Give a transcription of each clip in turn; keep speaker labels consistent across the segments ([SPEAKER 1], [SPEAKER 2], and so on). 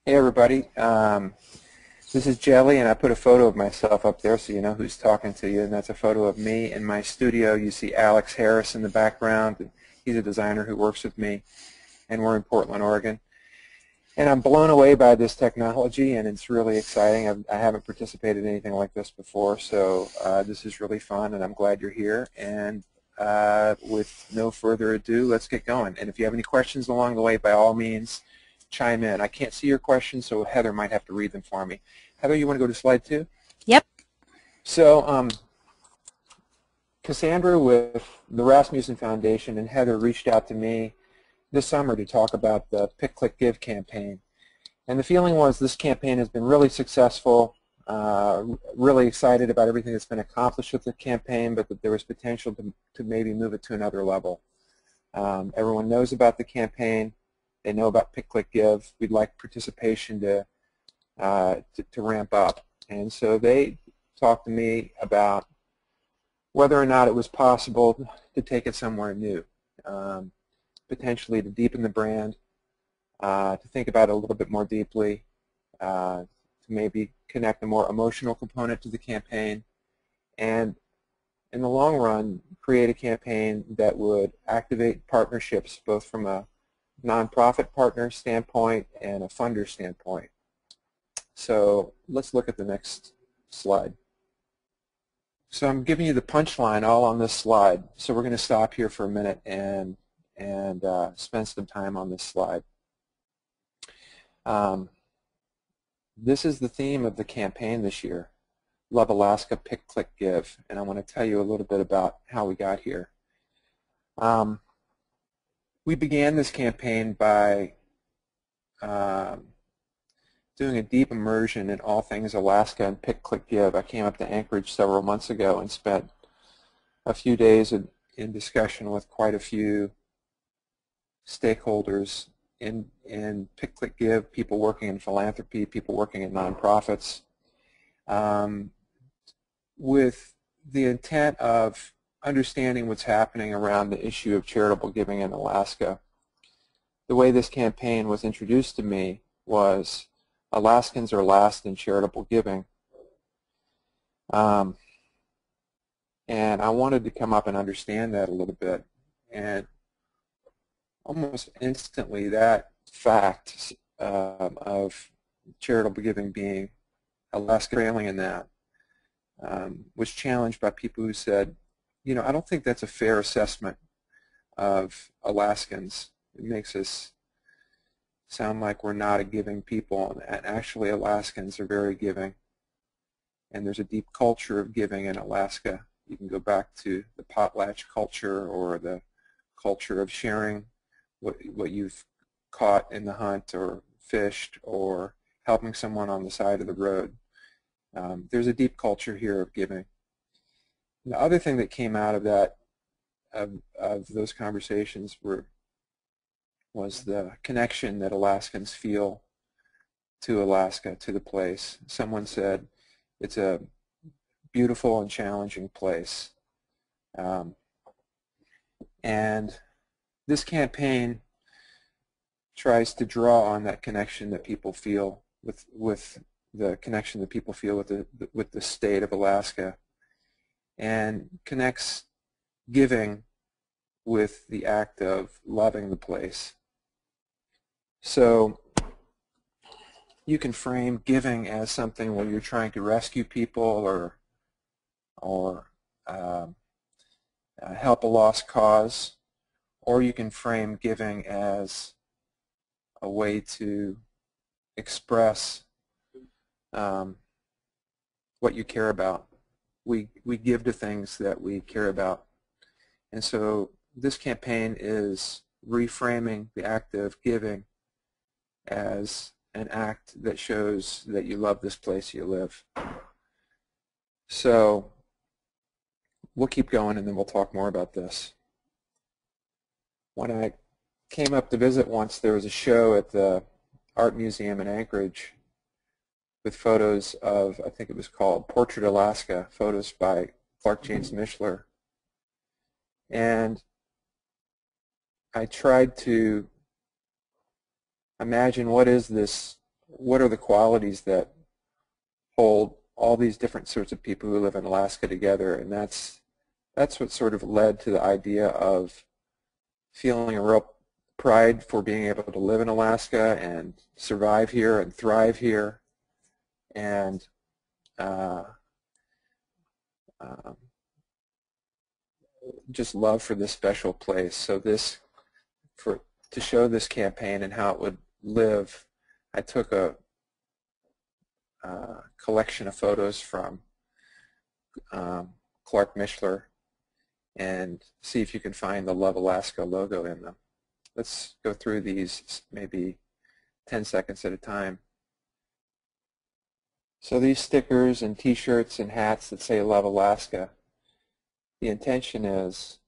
[SPEAKER 1] Hey everybody, this is Jelly, and I put a photo of myself up there so you know who's talking to you, and that's a photo of me in my studio. You see Alex Harris in the background, and he's a designer who works with me, and we're in Portland, Oregon. And I'm blown away by this technology, and it's really exciting. I haven't participated in anything like this before, so this is really fun, and I'm glad you're here. And with no further ado, let's get going. And if you have any questions along the way, by all means, chime in. I can't see your questions, so Heather might have to read them for me. Heather, you want to go to slide 2?
[SPEAKER 2] Yep.
[SPEAKER 1] So Cassandra with the Rasmussen Foundation and Heather reached out to me this summer to talk about the Pick.Click.Give campaign. And the feeling was this campaign has been really successful, really excited about everything that's been accomplished with the campaign, but that there was potential to maybe move it to another level. Everyone knows about the campaign. They know about Pick.Click.Give. We'd like participation to ramp up. And so they talked to me about whether or not it was possible to take it somewhere new, potentially to deepen the brand, to think about it a little bit more deeply, to maybe connect a more emotional component to the campaign, and in the long run, create a campaign that would activate partnerships both from a nonprofit partner standpoint and a funder standpoint. So let's look at the next slide. So I'm giving you the punchline all on this slide. So we're going to stop here for a minute and spend some time on this slide. This is the theme of the campaign this year, Love Alaska, Pick, Click, Give, and I want to tell you a little bit about how we got here. We began this campaign by doing a deep immersion in all things Alaska and Pick, Click, Give. I came up to Anchorage several months ago and spent a few days in discussion with quite a few stakeholders in Pick, Click, Give, people working in philanthropy, people working in nonprofits, with the intent of understanding what's happening around the issue of charitable giving in Alaska. The way this campaign was introduced to me was Alaskans are last in charitable giving. And I wanted to come up and understand that a little bit. And almost instantly that fact of charitable giving being Alaska trailing in that was challenged by people who said, you know, I don't think that's a fair assessment of Alaskans. It makes us sound like we're not a giving people, and actually Alaskans are very giving. And there's a deep culture of giving in Alaska. You can go back to the potlatch culture or the culture of sharing what you've caught in the hunt or fished or helping someone on the side of the road. There's a deep culture here of giving. The other thing that came out of that, of those conversations, was the connection that Alaskans feel to Alaska, to the place. Someone said it's a beautiful and challenging place. And this campaign tries to draw on that connection that people feel with the connection that people feel with the state of Alaska, and connects giving with the act of loving the place. So you can frame giving as something where you're trying to rescue people or help a lost cause, or you can frame giving as a way to express what you care about. We give to things that we care about. And so this campaign is reframing the act of giving as an act that shows that you love this place you live. So we'll keep going and then we'll talk more about this. When I came up to visit once, there was a show at the Art Museum in Anchorage with photos of, I think it was called Portrait Alaska, photos by Clark James Mishler. And I tried to imagine what is this what are the qualities that hold all these different sorts of people who live in Alaska together, and that's what sort of led to the idea of feeling a real pride for being able to live in Alaska and survive here and thrive here, and just love for this special place. So to show this campaign and how it would live, I took a collection of photos from Clark Mishler, and see if you can find the Love Alaska logo in them. Let's go through these maybe 10 seconds at a time. So these stickers and t-shirts and hats that say Love Alaska, the intention is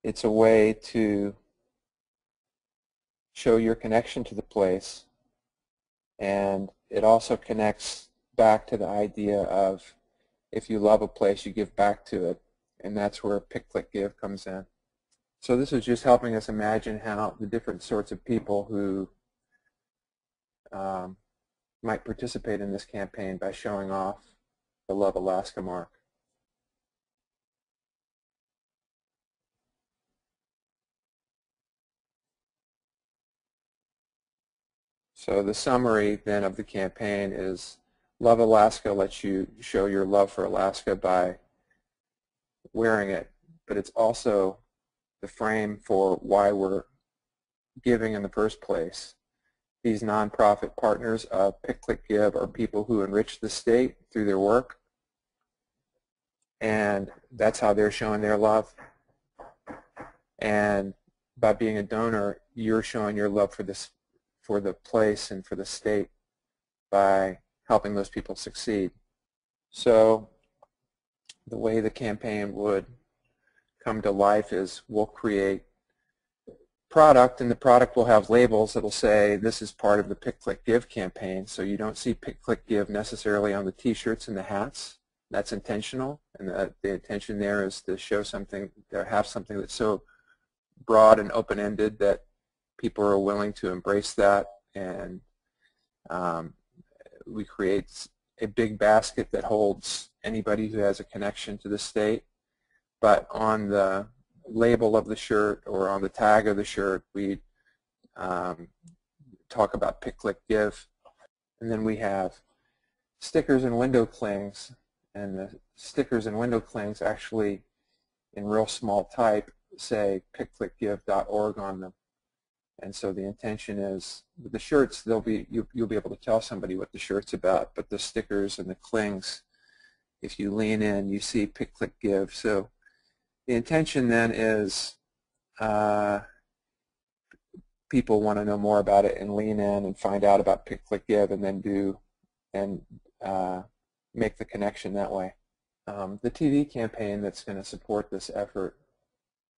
[SPEAKER 1] it's a way to show your connection to the place, and it also connects back to the idea of if you love a place, you give back to it, and that's where Pick.Click.Give comes in. So this is just helping us imagine how the different sorts of people who might participate in this campaign by showing off the Love Alaska mark. So the summary then of the campaign is Love Alaska lets you show your love for Alaska by wearing it, but it's also the frame for why we're giving in the first place. These nonprofit partners of Pick.Click.Give are people who enrich the state through their work, and that's how they're showing their love. And by being a donor, you're showing your love for the place and for the state by helping those people succeed. So the way the campaign would come to life is we'll create product, and the product will have labels that will say this is part of the Pick.Click.Give campaign. So you don't see Pick.Click.Give necessarily on the t-shirts and the hats. That's intentional, and the intention there is to show something, to have something that's so broad and open-ended that people are willing to embrace that, and we create a big basket that holds anybody who has a connection to the state. But on the label of the shirt or on the tag of the shirt, we talk about Pick.Click.Give. And then we have stickers and window clings, and the stickers and window clings actually in real small type say pickclickgive.org on them. And so the intention is with the shirts, you'll be able to tell somebody what the shirt's about, but the stickers and the clings, if you lean in, you see Pick.Click.Give. So the intention then is people want to know more about it and lean in and find out about Pick.Click.Give, and then make the connection that way. The TV campaign that's going to support this effort,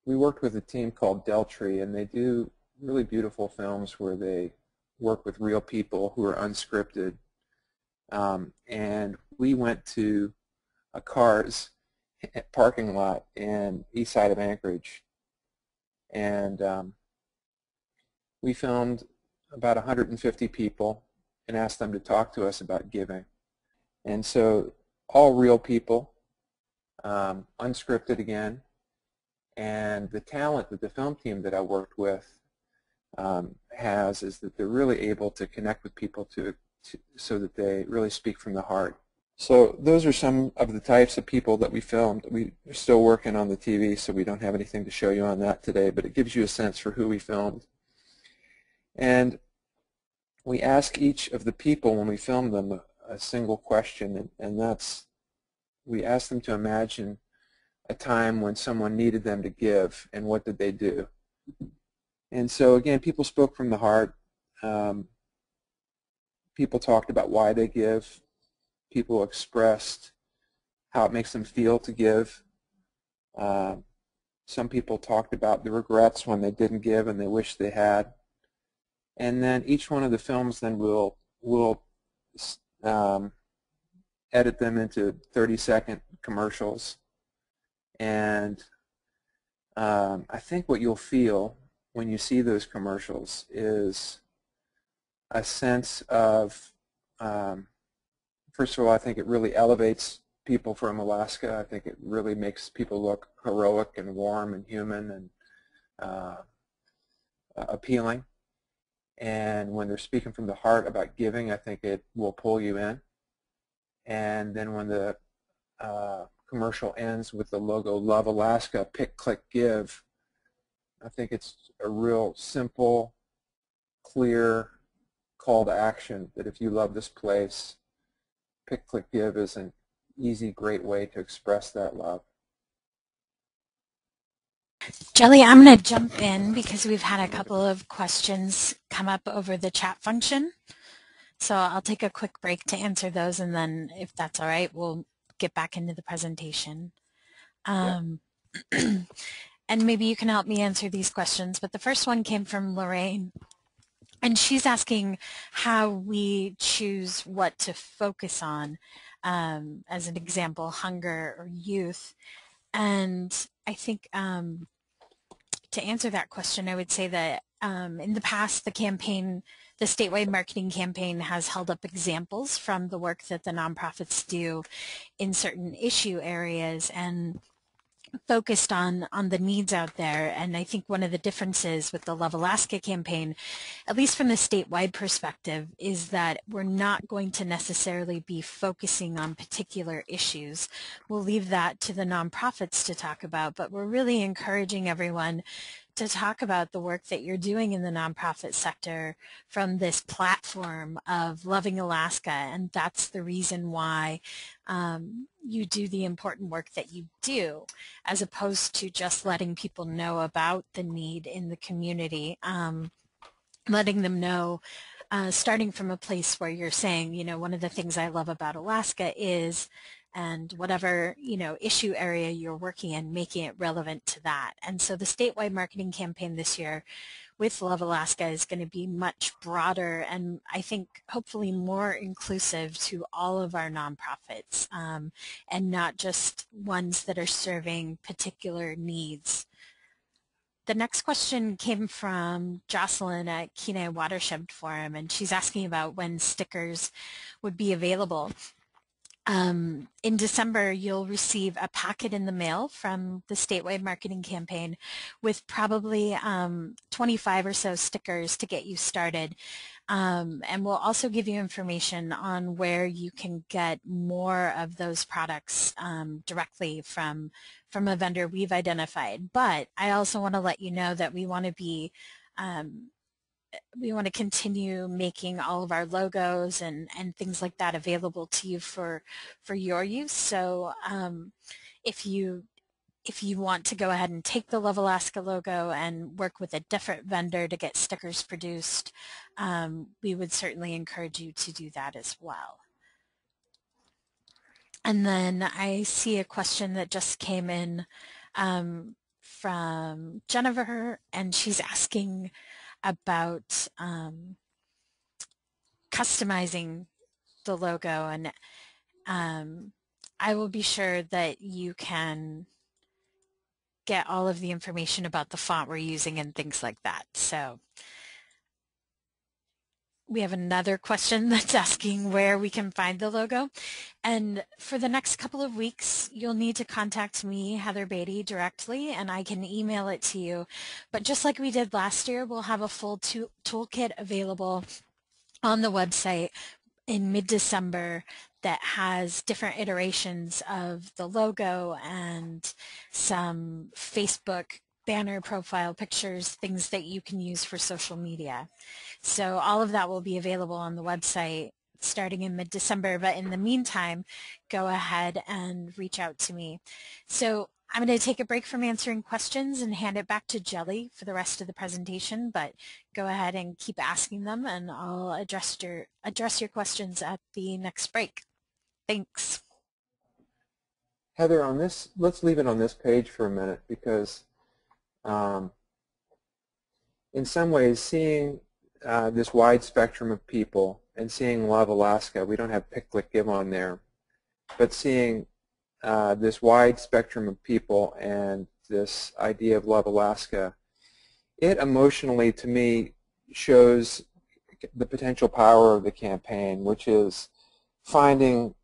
[SPEAKER 1] we worked with a team called Deltree, and they do really beautiful films where they work with real people who are unscripted. And we went to a Cars parking lot in east side of Anchorage, and we filmed about 150 people and asked them to talk to us about giving. And so all real people, unscripted again, and the talent that the film team that I worked with has is that they're really able to connect with people so that they really speak from the heart. So those are some of the types of people that we filmed. We're still working on the TV, so we don't have anything to show you on that today, but it gives you a sense for who we filmed. And we ask each of the people when we film them a single question, and that's, we ask them to imagine a time when someone needed them to give, and what did they do. And so again, people spoke from the heart. People talked about why they give. People expressed how it makes them feel to give. Some people talked about the regrets when they didn't give and they wish they had. And then each one of the films then will edit them into 30-second commercials. And I think what you'll feel when you see those commercials is a sense of, first of all, I think it really elevates people from Alaska. I think it really makes people look heroic and warm and human and appealing. And when they're speaking from the heart about giving, I think it will pull you in. And then when the commercial ends with the logo Love Alaska, Pick.Click.Give, I think it's a real simple, clear call to action that if you love this place, Pick.Click.Give is an easy, great way to express that love.
[SPEAKER 2] Jelly, I'm going to jump in because we've had a couple of questions come up over the chat function. So I'll take a quick break to answer those, and then if that's all right, we'll get back into the presentation. And maybe you can help me answer these questions. But the first one came from Lorraine, and she's asking how we choose what to focus on. As an example, hunger or youth. And I think to answer that question, I would say that in the past, the Statewide Marketing Campaign has held up examples from the work that the nonprofits do in certain issue areas and focused on the needs out there. And I think one of the differences with the Love Alaska campaign, at least from the statewide perspective, is that we're not going to necessarily be focusing on particular issues. We'll leave that to the nonprofits to talk about, but we're really encouraging everyone to talk about the work that you're doing in the nonprofit sector from this platform of loving Alaska, and that's the reason why you do the important work that you do, as opposed to just letting people know about the need in the community, letting them know, starting from a place where you're saying, you know, one of the things I love about Alaska is, and whatever, you know, issue area you're working in, making it relevant to that. And so the statewide marketing campaign this year with Love Alaska is going to be much broader and I think hopefully more inclusive to all of our nonprofits, and not just ones that are serving particular needs. The next question came from Jocelyn at Kenai Watershed Forum, and she's asking about when stickers would be available. In December, you'll receive a packet in the mail from the Statewide Marketing Campaign with probably 25 or so stickers to get you started. And we'll also give you information on where you can get more of those products directly from a vendor we've identified. But I also want to let you know that we want to continue making all of our logos and things like that available to you for your use. So if you want to go ahead and take the Love Alaska logo and work with a different vendor to get stickers produced, we would certainly encourage you to do that as well. And then I see a question that just came in from Jennifer, and she's asking about customizing the logo, and I will be sure that you can get all of the information about the font we're using and things like that. So we have another question that's asking where we can find the logo. And for the next couple of weeks, you'll need to contact me, Heather Beatty, directly, and I can email it to you. But just like we did last year, we'll have a full toolkit available on the website in mid-December that has different iterations of the logo and some Facebook banner profile pictures, things that you can use for social media. So all of that will be available on the website starting in mid-December, but in the meantime, go ahead and reach out to me. So I'm going to take a break from answering questions and hand it back to Jelly for the rest of the presentation, but go ahead and keep asking them and I'll address your questions at the next break. Thanks.
[SPEAKER 1] Heather, on this, let's leave it on this page for a minute because in some ways seeing this wide spectrum of people and seeing Love Alaska, we don't have Pick.Click.Give on there, but seeing this wide spectrum of people and this idea of Love Alaska, it emotionally to me shows the potential power of the campaign, which is finding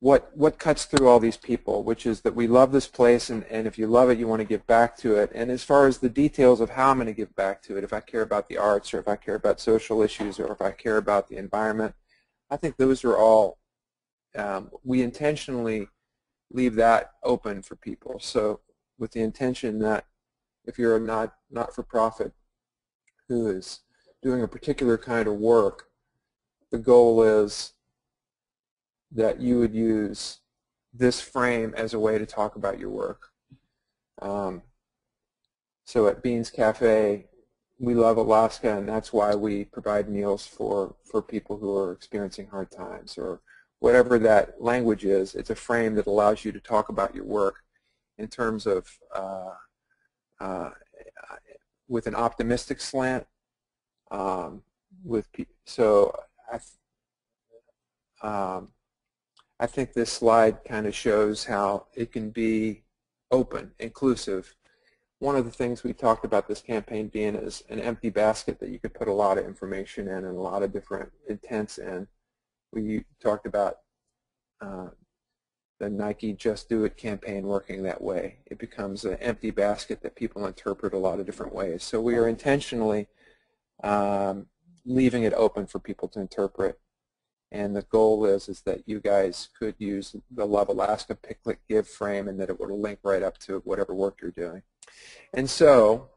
[SPEAKER 1] what cuts through all these people, which is that we love this place, and if you love it, you want to give back to it. And as far as the details of how I'm going to give back to it, if I care about the arts, or if I care about social issues, or if I care about the environment, I think those are all, we intentionally leave that open for people. So with the intention that if you're a not-for-profit who is doing a particular kind of work, the goal is that you would use this frame as a way to talk about your work. So at Beans Cafe, we love Alaska, and that's why we provide meals for people who are experiencing hard times, or whatever that language is. It's a frame that allows you to talk about your work in terms of with an optimistic slant. I think this slide kind of shows how it can be open, inclusive. One of the things we talked about this campaign being is an empty basket that you could put a lot of information in and a lot of different intents in. We talked about the Nike Just Do It campaign working that way. It becomes an empty basket that people interpret a lot of different ways. So we are intentionally leaving it open for people to interpret. And the goal is that you guys could use the Love Alaska Pick.Click.Give frame, and that it would link right up to whatever work you're doing. And so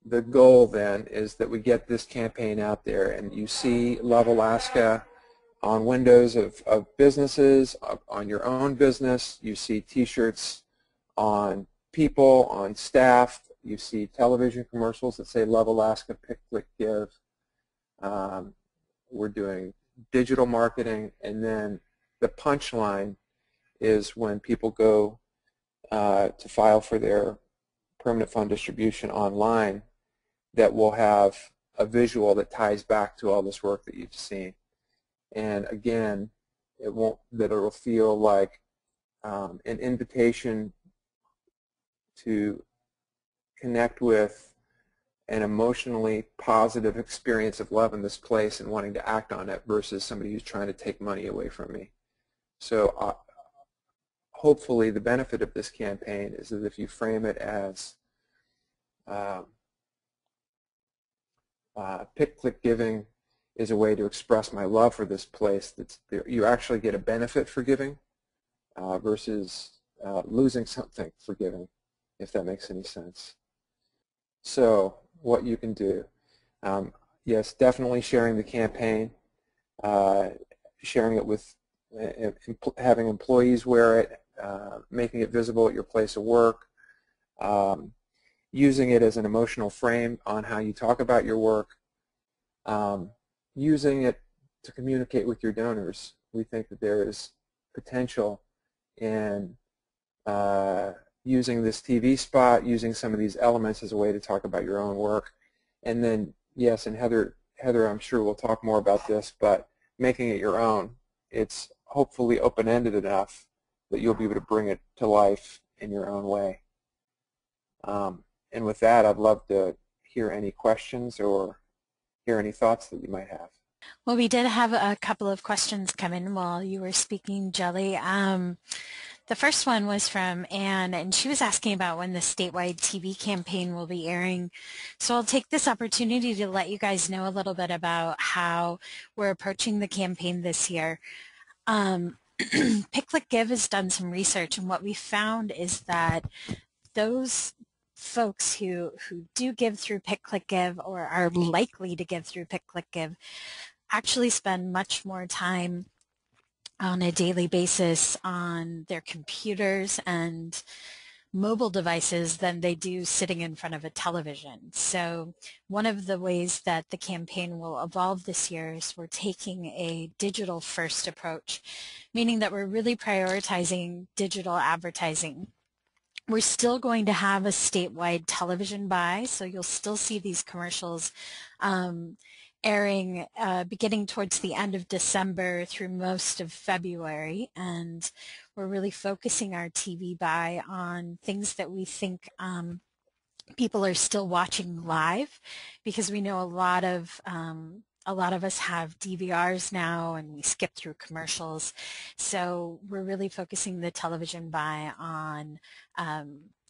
[SPEAKER 1] the goal then is that we get this campaign out there, and you see Love Alaska on windows of businesses, on your own business. You see T-shirts on people, on staff. You see television commercials that say Love Alaska Pick.Click.Give. We're doing digital marketing, and then the punchline is when people go to file for their permanent fund distribution online, that will have a visual that ties back to all this work that you've seen. And again, it'll feel like an invitation to connect with an emotionally positive experience of love in this place and wanting to act on it, versus somebody who's trying to take money away from me. So hopefully the benefit of this campaign is that if you frame it as Pick.Click.Giving is a way to express my love for this place, you actually get a benefit for giving versus losing something for giving, if that makes any sense. So what you can do, yes, definitely sharing the campaign, sharing it with, having employees wear it, making it visible at your place of work, using it as an emotional frame on how you talk about your work, using it to communicate with your donors. We think that there is potential in using this TV spot, using some of these elements as a way to talk about your own work. And then, yes, and Heather, I'm sure we'll talk more about this, but making it your own. It's hopefully open-ended enough that you'll be able to bring it to life in your own way. And with that, I'd love to hear any questions or hear any thoughts that you might have.
[SPEAKER 2] Well, we did have a couple of questions come in while you were speaking, Jelly. The first one was from Anne, and she was asking about when the statewide TV campaign will be airing. So I'll take this opportunity to let you guys know a little bit about how we're approaching the campaign this year. Pick.Click.Give has done some research, and what we found is that those folks who do give through Pick.Click.Give, or are likely to give through Pick.Click.Give, actually spend much more time on a daily basis on their computers and mobile devices than they do sitting in front of a television. So one of the ways that the campaign will evolve this year is we're taking a digital first approach, meaning that we're really prioritizing digital advertising. We're still going to have a statewide television buy, so you'll still see these commercials airing beginning towards the end of December through most of February, and we're really focusing our TV buy on things that we think people are still watching live, because we know a lot of us have DVRs now and we skip through commercials. So we're really focusing the television buy on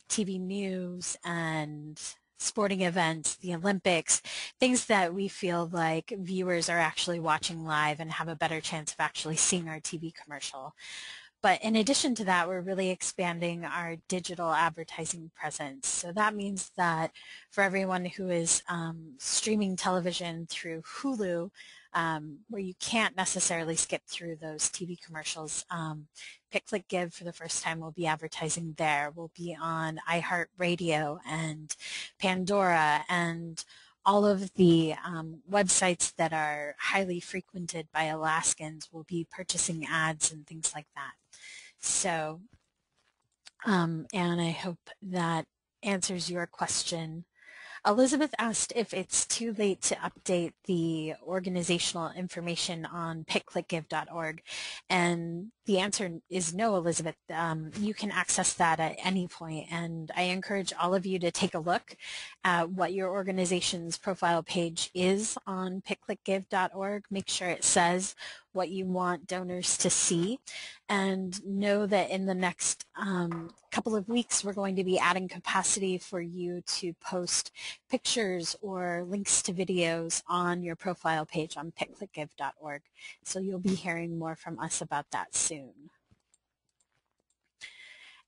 [SPEAKER 2] TV news and sporting events, the Olympics, things that we feel like viewers are actually watching live and have a better chance of actually seeing our TV commercial. But in addition to that, we're really expanding our digital advertising presence. So that means that for everyone who is streaming television through Hulu, where you can't necessarily skip through those TV commercials, Pick.Click.Give for the first time will be advertising there. We'll be on iHeartRadio and Pandora and all of the websites that are highly frequented by Alaskans will be purchasing ads and things like that. So, and I hope that answers your question. Elizabeth asked if it's too late to update the organizational information on pick.click.give.org, and the answer is no, Elizabeth. You can access that at any point, and I encourage all of you to take a look at what your organization's profile page is on pick.click.give.org. Make sure it says what you want donors to see, and know that in the next couple of weeks we're going to be adding capacity for you to post pictures or links to videos on your profile page on pick.click.give.org. So you'll be hearing more from us about that soon.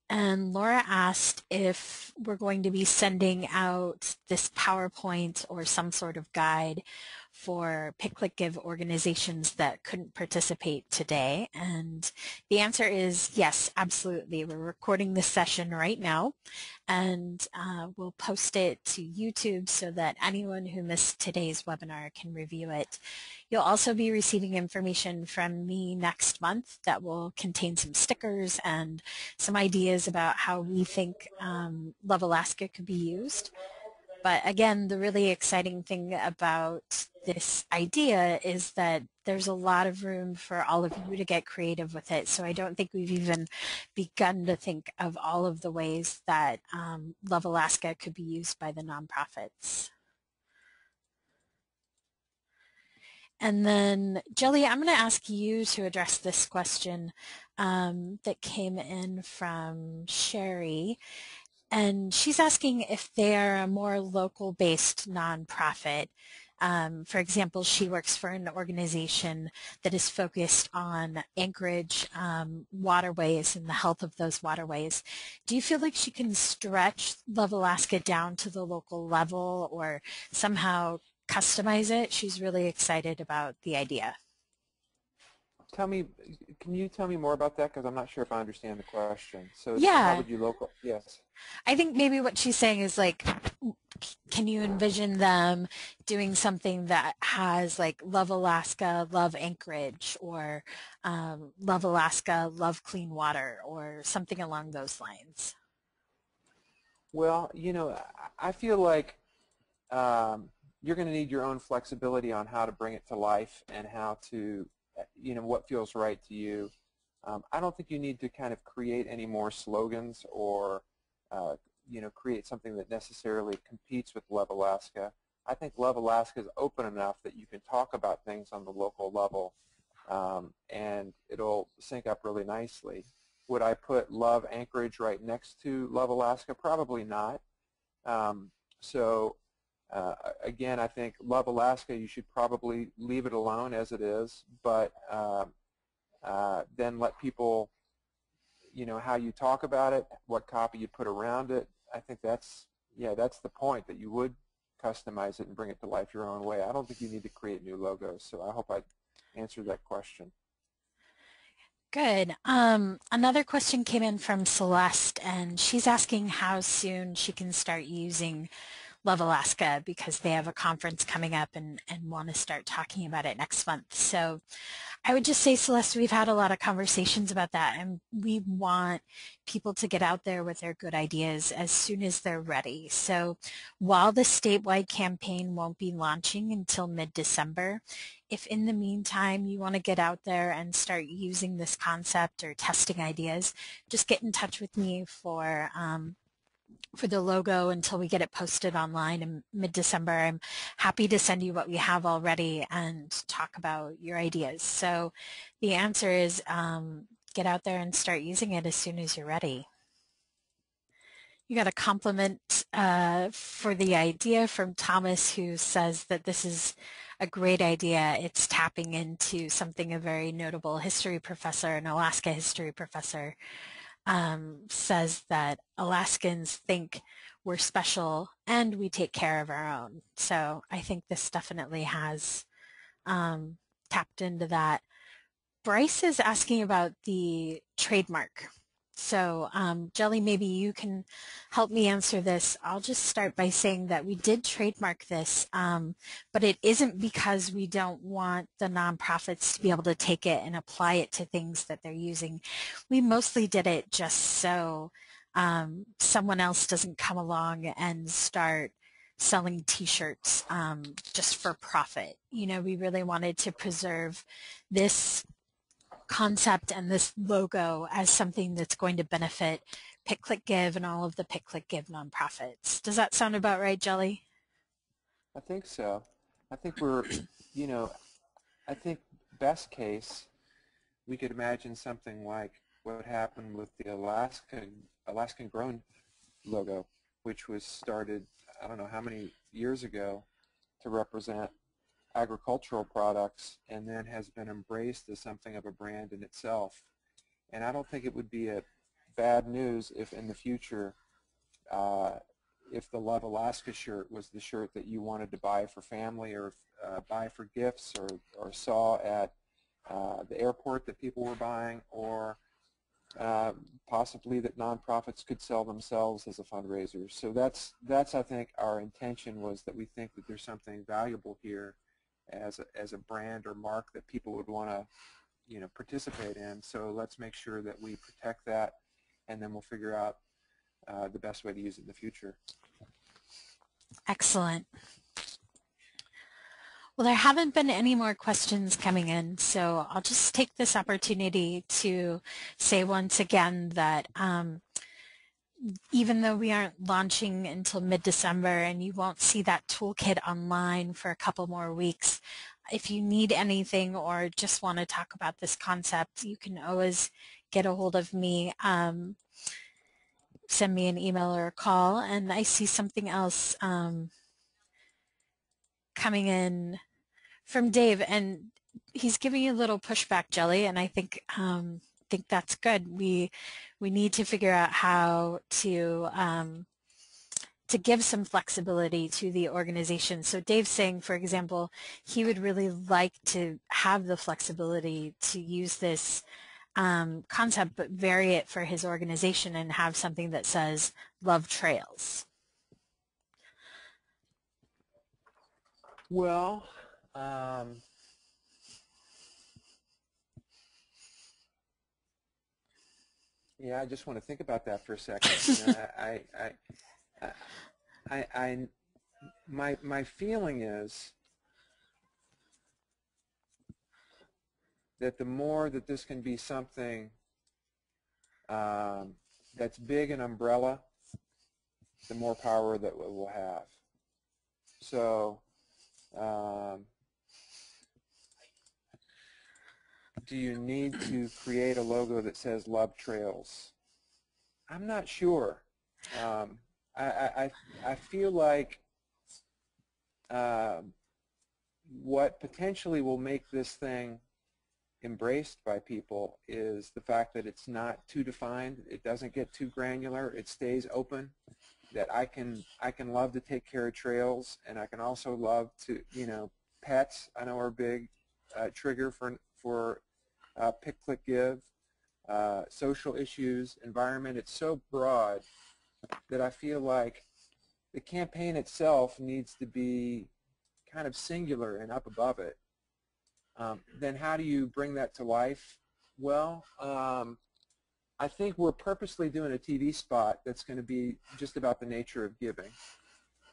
[SPEAKER 2] And Laura asked if we're going to be sending out this PowerPoint or some sort of guide for Pick.Click.Give organizations that couldn't participate today. And the answer is yes, absolutely. We're recording this session right now, and we'll post it to YouTube so that anyone who missed today's webinar can review it. You'll also be receiving information from me next month that will contain some stickers and some ideas about how we think Love Alaska could be used. But again, the really exciting thing about this idea is that there's a lot of room for all of you to get creative with it. So I don't think we've even begun to think of all of the ways that Love Alaska could be used by the nonprofits. And then, Jelly, I'm going to ask you to address this question that came in from Sherry. And she's asking if they're a more local-based nonprofit. For example, she works for an organization that is focused on Anchorage waterways and the health of those waterways. Do you feel like she can stretch Love Alaska down to the local level or somehow customize it? She's really excited about the idea.
[SPEAKER 1] Can you tell me more about that? Because I'm not sure if I understand the question. So
[SPEAKER 2] Yeah.
[SPEAKER 1] how would you local? Yes.
[SPEAKER 2] I think maybe what she's saying is like, can you envision them doing something that has like Love Alaska, Love Anchorage, or Love Alaska, Love Clean Water, or something along those lines?
[SPEAKER 1] Well, you know, I feel like you're going to need your own flexibility on how to bring it to life and how to, you know, what feels right to you. I don't think you need to kind of create any more slogans or you know, create something that necessarily competes with Love Alaska. I think Love Alaska is open enough that you can talk about things on the local level, and it'll sync up really nicely. Would I put Love Anchorage right next to Love Alaska? Probably not. Again, I think Love Alaska, you should probably leave it alone as it is, but then let people, you know, how you talk about it, what copy you put around it. I think that's the point, that you would customize it and bring it to life your own way. I don't think you need to create new logos, so I hope I answered that question.
[SPEAKER 2] Good. Another question came in from Celeste, and she's asking how soon she can start using Love Alaska because they have a conference coming up and want to start talking about it next month. So I would just say, Celeste, we've had a lot of conversations about that, and we want people to get out there with their good ideas as soon as they're ready. So while the statewide campaign won't be launching until mid-December, if in the meantime you want to get out there and start using this concept or testing ideas, just get in touch with me for for the logo until we get it posted online in mid-December. I'm happy to send you what we have already and talk about your ideas. So the answer is get out there and start using it as soon as you're ready. You got a compliment for the idea from Thomas, who says that this is a great idea. It's tapping into something a very notable history professor, an Alaska history professor, says that Alaskans think we're special and we take care of our own. So I think this definitely has tapped into that. Bryce is asking about the trademark. So Jelly, maybe you can help me answer this. I'll just start by saying that we did trademark this, but it isn't because we don't want the nonprofits to be able to take it and apply it to things that they're using. We mostly did it just so someone else doesn't come along and start selling t-shirts just for profit. You know, we really wanted to preserve this concept and this logo as something that's going to benefit Pick.Click.Give and all of the Pick.Click.Give nonprofits. Does that sound about right, Jelly?
[SPEAKER 1] I think so. I think we're, you know, I think best case, we could imagine something like what happened with the Alaskan Grown logo, which was started, I don't know how many years ago, to represent agricultural products, and then has been embraced as something of a brand in itself. And I don't think it would be a bad news if in the future, if the Love Alaska shirt was the shirt that you wanted to buy for family or buy for gifts, or saw at the airport that people were buying, or possibly that nonprofits could sell themselves as a fundraiser. So that's I think our intention, was that we think that there's something valuable here as a brand or mark that people would want to, you know, participate in. So let's make sure that we protect that, and then we'll figure out the best way to use it in the future.
[SPEAKER 2] Excellent. Well, there haven't been any more questions coming in, so I'll just take this opportunity to say once again that even though we aren't launching until mid-December and you won't see that toolkit online for a couple more weeks, if you need anything or just want to talk about this concept, you can always get a hold of me. Send me an email or a call. And I see something else coming in from Dave, and he's giving you a little pushback, Jelly, and I think that's good. We need to figure out how to give some flexibility to the organization. So Dave's saying, for example, he would really like to have the flexibility to use this concept but vary it for his organization and have something that says Love Trails.
[SPEAKER 1] Well, yeah, I just want to think about that for a second. My feeling is that the more that this can be something that's big and umbrella, the more power that it will have. So do you need to create a logo that says Love Trails? I'm not sure. I feel like what potentially will make this thing embraced by people is the fact that it's not too defined. It doesn't get too granular. It stays open. That I can love to take care of trails, and I can also love to, you know, pets. I know are a big trigger for Pick.Click.Give. Social issues, environment. It's so broad that I feel like the campaign itself needs to be kind of singular and up above it. Then how do you bring that to life? Well, I think we're purposely doing a TV spot that's going to be just about the nature of giving.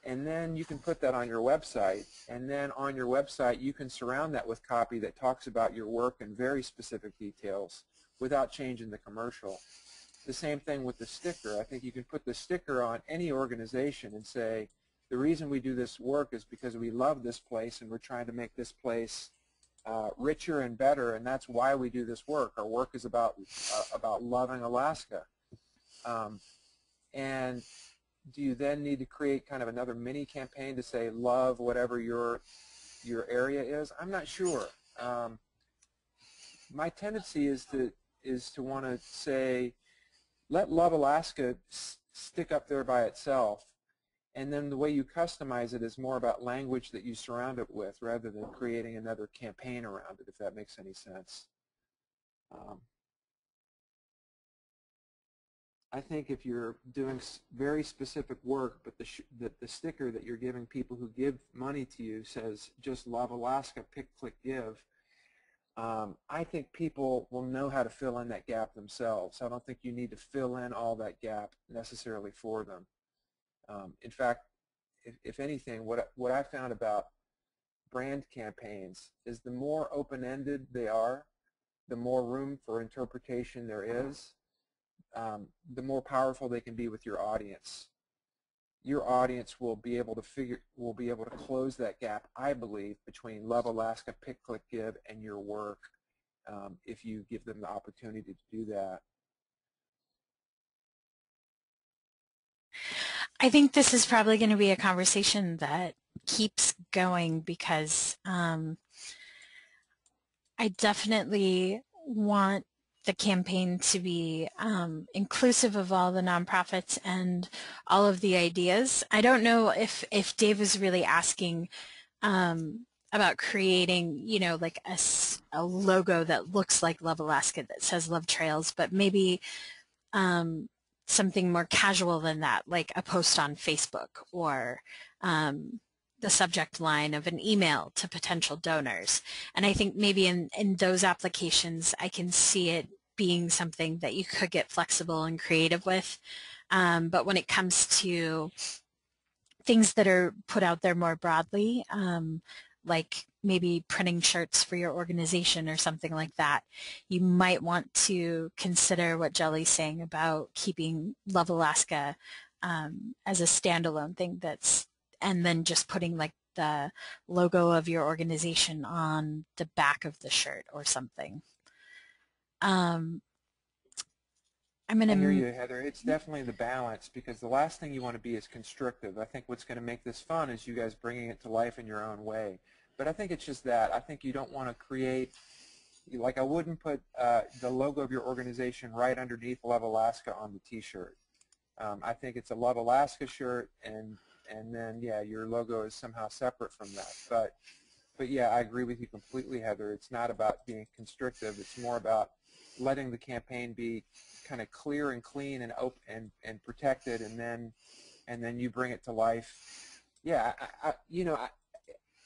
[SPEAKER 1] And then you can put that on your website, and then on your website you can surround that with copy that talks about your work in very specific details without changing the commercial. the same thing with the sticker. I think you can put the sticker on any organization and say, the reason we do this work is because we love this place and we're trying to make this place richer and better, and that's why we do this work. Our work is about loving Alaska. And do you then need to create kind of another mini campaign to say love whatever your area is? I'm not sure. My tendency is to want to say, let Love Alaska stick up there by itself, and then the way you customize it is more about language that you surround it with rather than creating another campaign around it, if that makes any sense. I think if you're doing very specific work, but the sticker that you're giving people who give money to you says just Love Alaska, Pick.Click.Give, I think people will know how to fill in that gap themselves. I don't think you need to fill in all that gap necessarily for them. In fact, if anything, what I found about brand campaigns is the more open-ended they are, the more room for interpretation there is, the more powerful they can be with your audience. Your audience will be able to close that gap, I believe, between Love Alaska, Pick.Click.Give, and your work, if you give them the opportunity to do that.
[SPEAKER 2] I think this is probably going to be a conversation that keeps going because I definitely want the campaign to be inclusive of all the nonprofits and all of the ideas. I don't know if Dave was really asking about creating, you know, like a logo that looks like Love Alaska that says Love Trails, but maybe something more casual than that, like a post on Facebook or the subject line of an email to potential donors. And I think maybe in those applications, I can see it being something that you could get flexible and creative with. But when it comes to things that are put out there more broadly, like maybe printing shirts for your organization or something like that, you might want to consider what Jelly's saying about keeping Love Alaska as a standalone thing and then just putting like the logo of your organization on the back of the shirt or something. I
[SPEAKER 1] hear you, Heather. It's definitely the balance, because the last thing you want to be is constrictive. I think what's going to make this fun is you guys bringing it to life in your own way. But I think it's just that. I think you don't want to create, like I wouldn't put the logo of your organization right underneath Love Alaska on the T-shirt. I think it's a Love Alaska shirt, and then, yeah, your logo is somehow separate from that. But yeah, I agree with you completely, Heather. It's not about being constrictive. It's more about letting the campaign be kind of clear and clean and open and protected, and then you bring it to life. Yeah,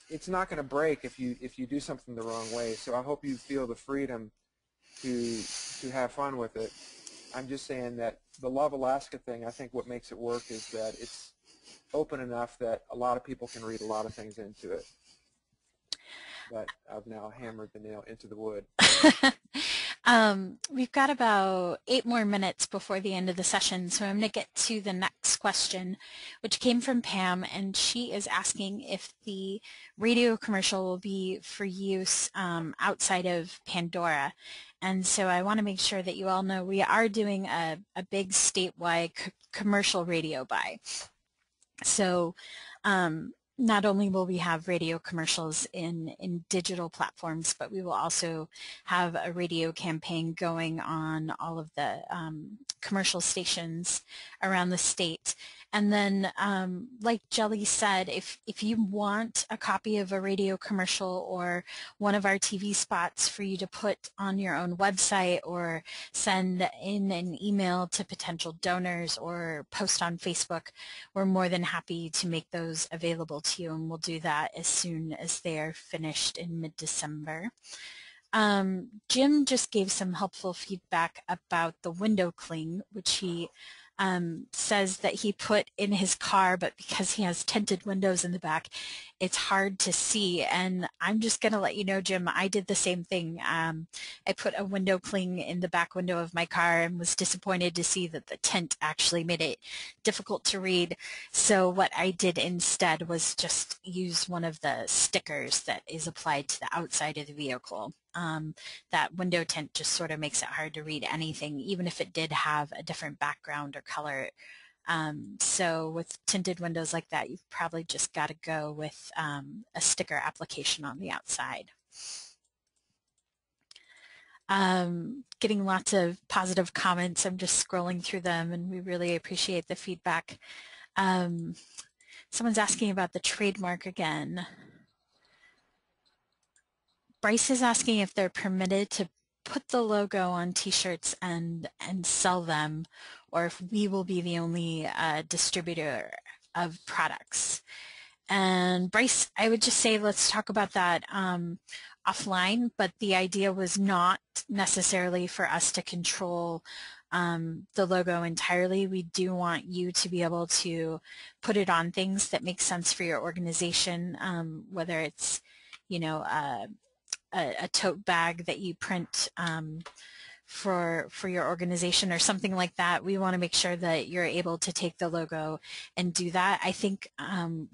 [SPEAKER 1] it's not going to break if you do something the wrong way. So I hope you feel the freedom to have fun with it. I'm just saying that the Love Alaska thing, I think what makes it work is that it's open enough that a lot of people can read a lot of things into it. But I've now hammered the nail into the wood.
[SPEAKER 2] We've got about 8 more minutes before the end of the session, so I'm going to get to the next question, which came from Pam, and she is asking if the radio commercial will be for use outside of Pandora. And so I want to make sure that you all know we are doing a big statewide commercial radio buy. So not only will we have radio commercials in digital platforms, but we will also have a radio campaign going on all of the commercial stations around the state. And then, like Jelly said, if you want a copy of a radio commercial or one of our TV spots for you to put on your own website or send in an email to potential donors or post on Facebook, we're more than happy to make those available to you, and we'll do that as soon as they are finished in mid-December. Jim just gave some helpful feedback about the window cling, which he says that he put in his car, but because he has tinted windows in the back, it's hard to see. And I'm just going to let you know, Jim, I did the same thing. I put a window cling in the back window of my car and was disappointed to see that the tint actually made it difficult to read. So what I did instead was just use one of the stickers that is applied to the outside of the vehicle. That window tint just sort of makes it hard to read anything, even if it did have a different background or color. So with tinted windows like that, you've probably just got to go with a sticker application on the outside. Getting lots of positive comments. I'm just scrolling through them, and we really appreciate the feedback. Someone's asking about the trademark again. Bryce is asking if they're permitted to put the logo on t-shirts and sell them, or if we will be the only distributor of products. And Bryce, I would just say let's talk about that offline, but the idea was not necessarily for us to control the logo entirely. We do want you to be able to put it on things that make sense for your organization, whether it's, you know, a tote bag that you print for your organization or something like that. We want to make sure that you're able to take the logo and do that. I think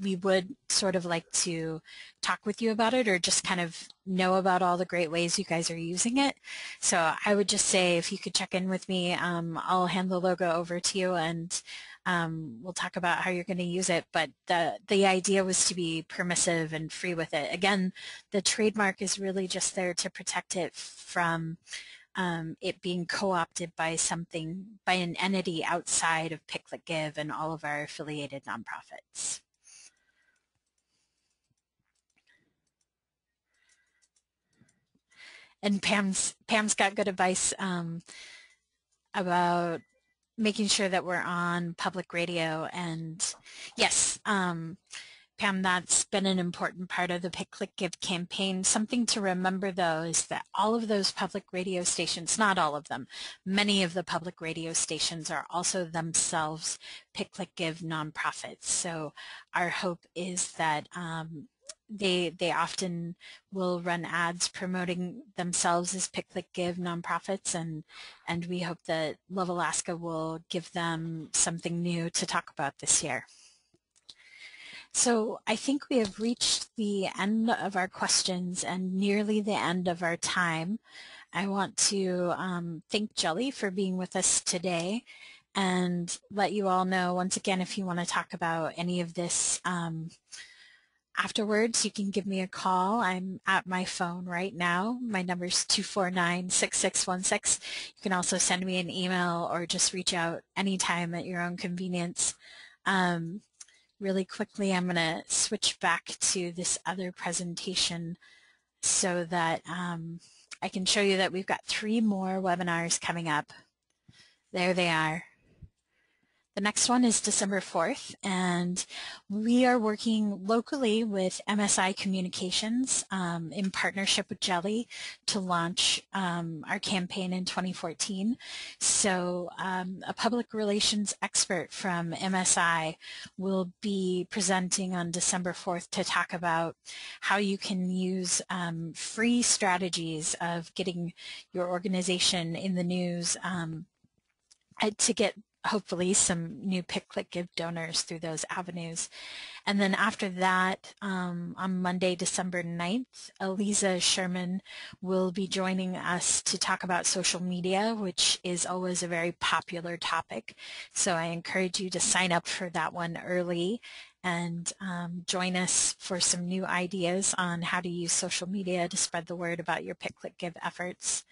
[SPEAKER 2] we would sort of like to talk with you about it, or just kind of know about all the great ways you guys are using it. So I would just say if you could check in with me, I'll hand the logo over to you, and we'll talk about how you're going to use it. But the idea was to be permissive and free with it. Again, the trademark is really just there to protect it from it being co-opted by an entity outside of Pick.Click.Give and all of our affiliated nonprofits. And Pam's got good advice about making sure that we're on public radio. And yes, Pam, that's been an important part of the Pick.Click.Give campaign. Something to remember, though, is that all of those public radio stations, not all of them, many of the public radio stations are also themselves Pick.Click.Give nonprofits. So our hope is that they often will run ads promoting themselves as Pick.Click.Give nonprofits, and we hope that Love Alaska will give them something new to talk about this year. So I think we have reached the end of our questions and nearly the end of our time. I want to thank Jelly for being with us today, and let you all know, once again, if you want to talk about any of this afterwards, you can give me a call. I'm at my phone right now. My number is 249-6616. You can also send me an email or just reach out anytime at your own convenience. Really quickly, I'm going to switch back to this other presentation so that I can show you that we've got 3 more webinars coming up. There they are. The next one is December 4th, and we are working locally with MSI Communications in partnership with Jelly to launch our campaign in 2014. So a public relations expert from MSI will be presenting on December 4th to talk about how you can use free strategies of getting your organization in the news to get hopefully some new Pick.Click.Give donors through those avenues. And then after that, on Monday, December 9th, Eliza Sherman will be joining us to talk about social media, which is always a very popular topic. So I encourage you to sign up for that one early and join us for some new ideas on how to use social media to spread the word about your Pick.Click.Give efforts.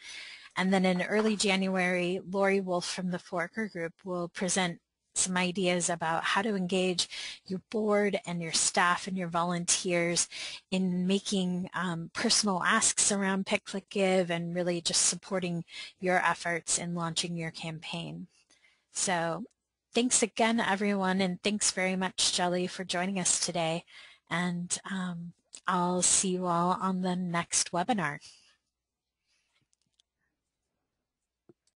[SPEAKER 2] And then in early January, Lori Wolf from the Foraker Group will present some ideas about how to engage your board and your staff and your volunteers in making personal asks around Pick.Click.Give and really just supporting your efforts in launching your campaign. So thanks again, everyone, and thanks very much, Jelly, for joining us today. And I'll see you all on the next webinar.